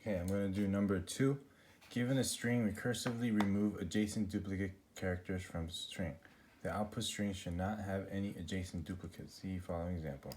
Okay, I'm going to do number 2. Given a string, recursively remove adjacent duplicate characters from string. The output string should not have any adjacent duplicates. See following example.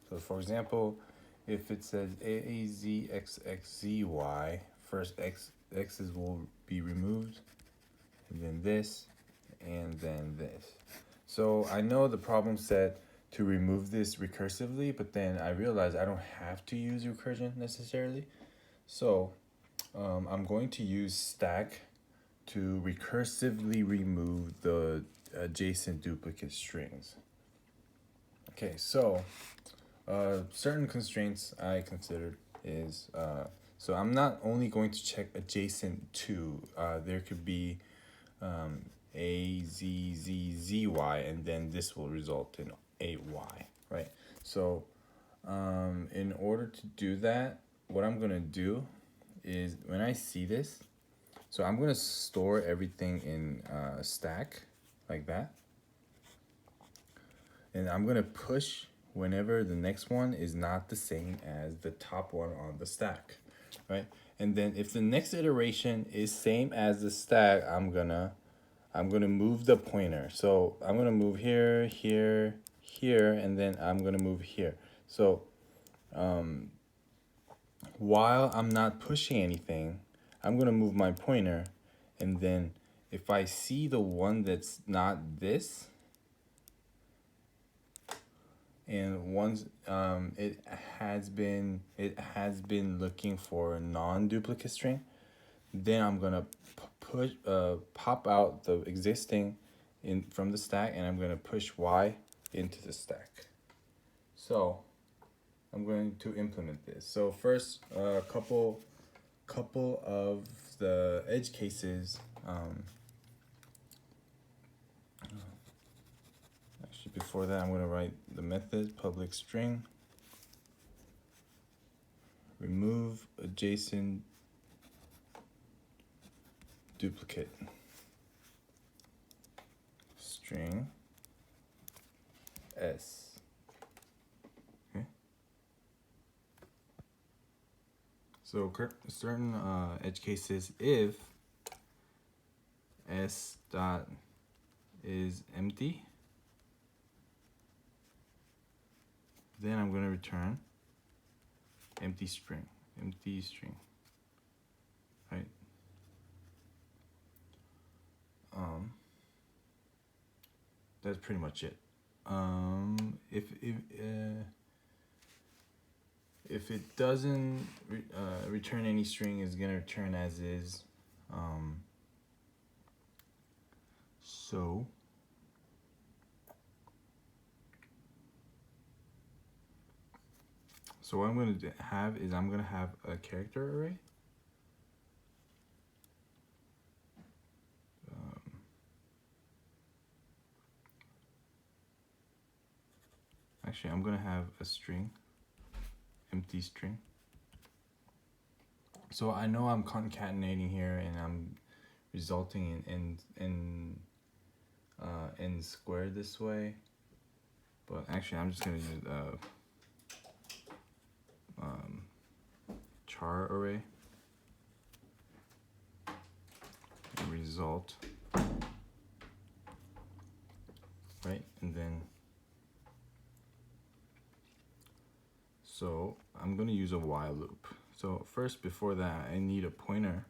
So for example, if it says AAZXXZY, first x's will be removed, and then this, and then this. So I know the problem said to remove this recursively, but then I realized I don't have to use recursion necessarily. So I'm going to use stack to recursively remove the adjacent duplicate strings. Okay, so certain constraints I considered is, so I'm not only going to check adjacent to, there could be A, Z, Z, Z, Y, and then this will result in A, Y, right? So in order to do that, what I'm gonna do is when I see this, so I'm gonna store everything in a stack like that. And I'm gonna push whenever the next one is not the same as the top one on the stack, right? And then if the next iteration is same as the stack, I'm gonna move the pointer. So I'm gonna move here, here, here, and then I'm gonna move here. So while I'm not pushing anything, I'm gonna move my pointer, and then if I see the one that's not this, and once it has been looking for a non-duplicate string, then I'm gonna pop out the existing in from the stack, and I'm gonna push Y into the stack. So I'm going to implement this. So first, a couple of the edge cases. Actually, before that, I'm going to write the method public string remove adjacent duplicate string s. Okay. So certain edge cases, if s dot is empty, then I'm going to return empty string, right? That's pretty much it. If it doesn't return any string, it's gonna return as is. So what I'm going to have is I'm going to have a character array. Actually, I'm going to have a string, empty string. So I know I'm concatenating here, and I'm resulting in squared this way. But actually, I'm just going to use char array. Result, right? And then so I'm going to use a while loop. So first, before that, I need a pointer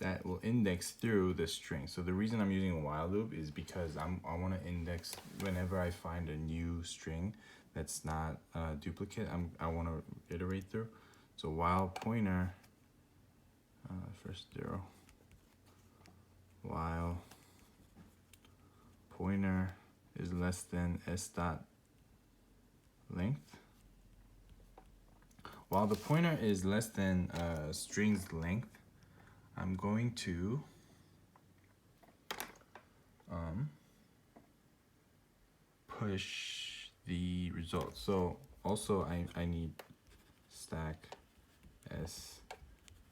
that will index through the string. So the reason I'm using a while loop is because I want to index whenever I find a new string that's not a duplicate. I want to iterate through. So while pointer, first 0, while pointer is less than s dot length. While the pointer is less than string's length, I'm going to push the result. So also I need stack s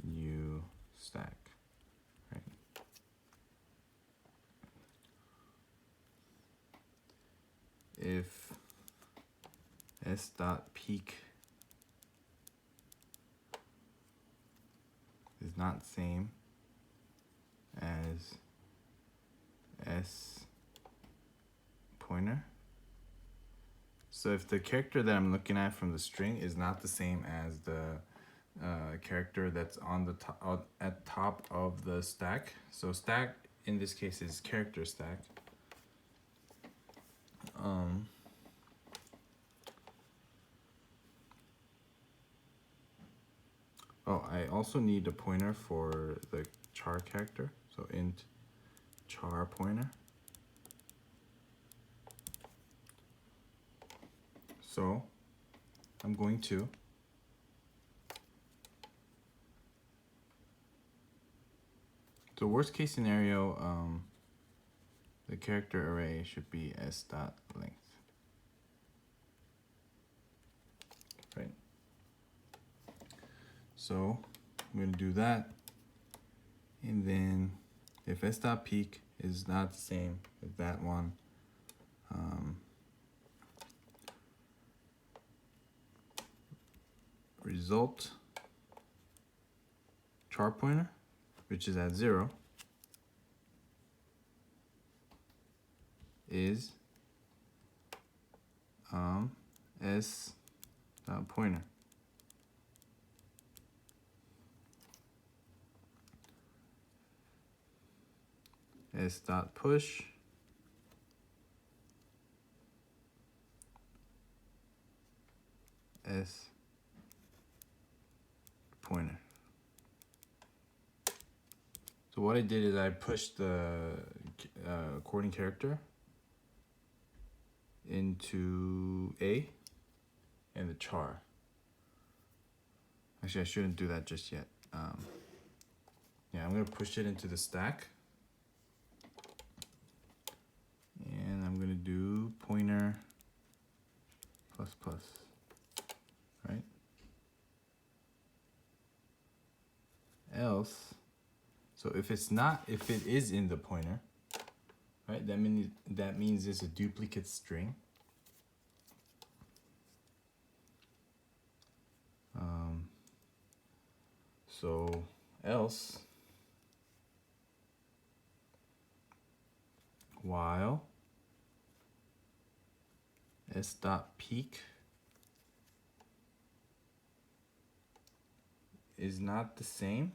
new stack, right? If s dot peak is not same as S pointer. So if the character that I'm looking at from the string is not the same as the character that's on the top, at top of the stack. So stack in this case is character stack. Oh, I also need a pointer for the char character. So int char pointer. So I'm going to so worst case scenario, the character array should be s dot length. Right. So I'm going to do that, and then if s dot peak is not the same as that one, result char pointer, which is at 0, is s dot pointer. S dot push S pointer. So what I did is I pushed the according character into A and the char. Actually, I shouldn't do that just yet. Yeah, I'm gonna push it into the stack. And I'm gonna do pointer plus plus, right? Else, so if it is in the pointer, right? That means it's a duplicate string. So else while s dot peak is not the same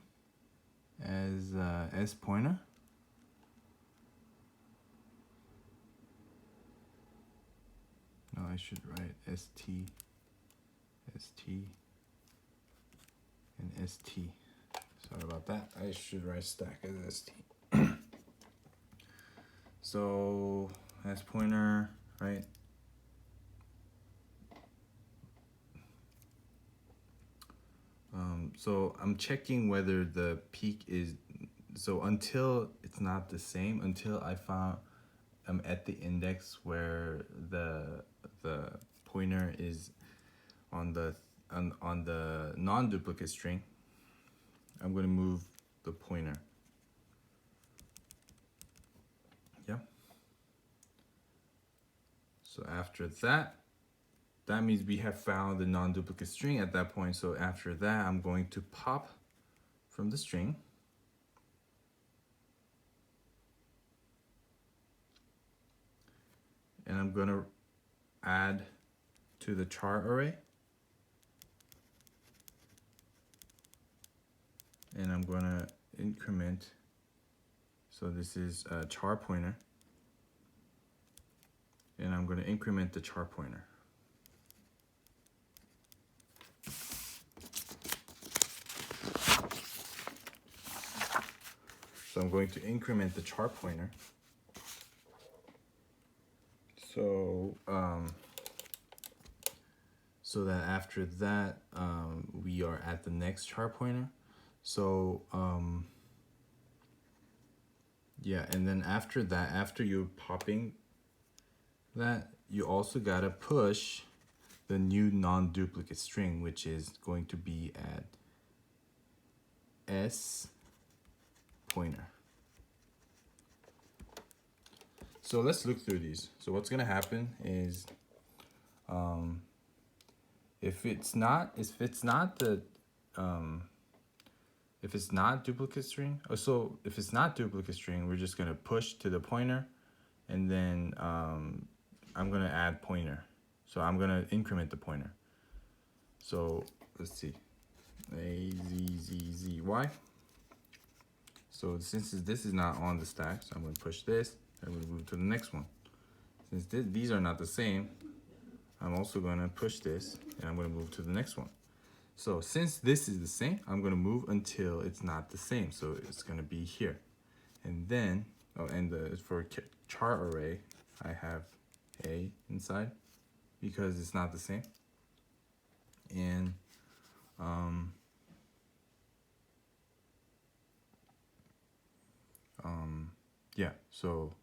as s pointer, no, I should write st, and st. Sorry about that. I should write stack as st. So s pointer, right? So I'm checking whether the peak is, so until it's not the same, until I'm at the index where the pointer is on the non-duplicate string, I'm going to move the pointer. Yeah. So after that means we have found the non-duplicate string at that point. So after that, I'm going to pop from the string. And I'm going to add to the char array. And I'm going to increment. So this is a char pointer. And I'm going to increment the char pointer. So I'm going to increment the char pointer. So so that after that we are at the next char pointer. So yeah, and then after that, after you're popping that, you also gotta push the new non-duplicate string, which is going to be at s pointer. So let's look through these. So what's gonna happen is, if it's not the if it's not duplicate string, so if it's not duplicate string, we're just gonna push to the pointer, and then I'm gonna add pointer. So I'm gonna increment the pointer. So let's see, A, Z, Z, Z, Y. So since this is not on the stack, so I'm gonna push this, I'm gonna move to the next one. Since these are not the same, I'm also gonna push this, and I'm gonna move to the next one. So since this is the same, I'm gonna move until it's not the same. So it's gonna be here. And then, oh, and for chart array, I have A inside because it's not the same. And yeah, so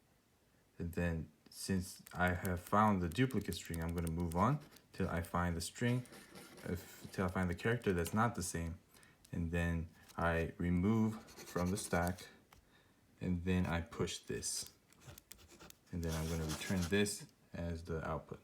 and then since I have found the duplicate string, I'm gonna move on till I find the string, till I find the character that's not the same. And then I remove from the stack, and then I push this. And then I'm gonna return this as the output.